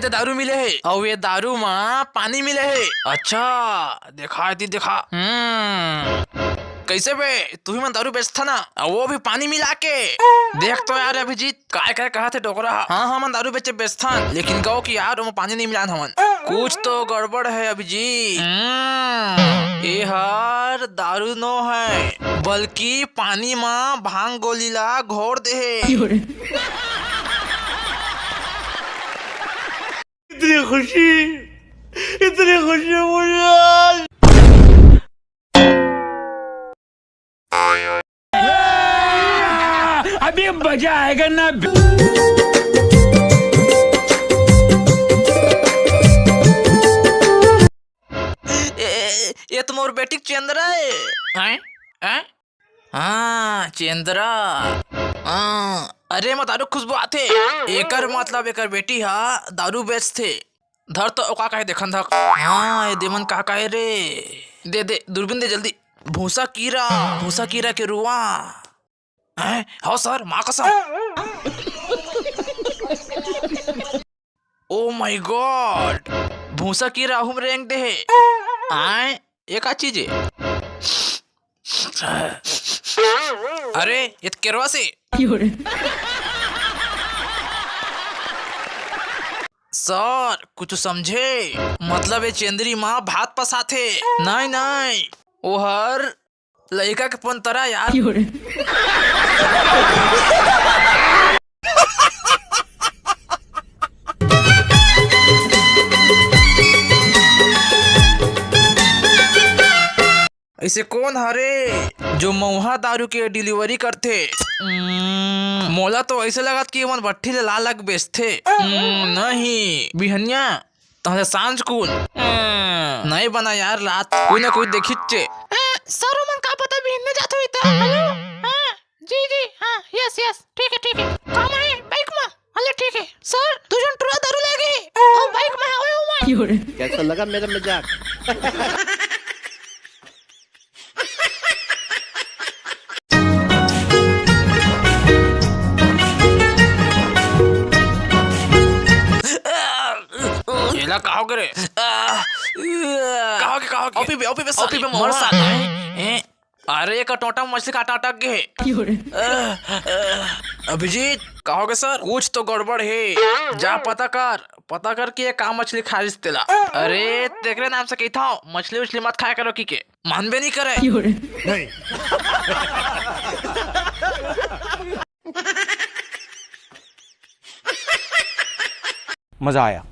तो दारू मिले है और ये दारू माँ पानी मिले है। अच्छा देखा देखा। कैसे बे तू ही मन दारू बेचता ना वो भी पानी मिला के। देख तो यार अभिजीत काय कहा थे डोकरा। हाँ मन दारू बेचे बेचता लेकिन कहो कि यार वो पानी नहीं मिला हमन। कुछ तो गड़बड़ है अभिजीत। ये हर दारू नो है बल्कि पानी माँ भांग गोलीला घोर दे है। इतनी खुशी मुझे अभी मजा आएगा ना। ये तो मोर बेटी चंद्रा है। हाँ चंद्रा। अरे मैं दारू खुशबू आते एकर मतलब एकर बेटी हा दारू बेचते। धर तो ओका कहे देखन धक। हाँ ये देमन का कहे रे। दे दूरबीन दे जल्दी। भूसा कीरा के रुआ। हाँ सर माँ कसम। ओ माय गॉड भूसा कीरा हम रेंग दे है। आए एक चीज है। अरे ये तो केरवा से। सर कुछ समझे मतलब ये चंद्री माँ भात पसाथे। नहीं वो हर लड़का के पंतरा यार। ऐसे कौन हरे जो मऊहा दारू के डिलीवरी करते। मोला तो ऐसे लगत कि मन भट्ठी ले लालक बेचते। नहीं बिहनिया तो सांझ कुल नहीं बना यार रात कोई ना कोई देखिचे। सर मन का पता बिहने जात हुई था। जी हाँ यस ठीक है काम है बाइक में। अरे ठीक है सर तुझे टुरा दारू लेगी और बाइक में आवे। कैसा लगा मेरा मजाक। कहो करे ओपी पे मोर साथ। अरे एक टोटा मछली काटा अटक गए। अभिजीत कहोगे सर कुछ तो गड़बड़ है जा पता कर कि ये काम मछली खारिज तेला। अरे तेरे नाम से कहता हूँ मछली मत खाया करो की के मानबे नहीं करे। नहीं मजा आया।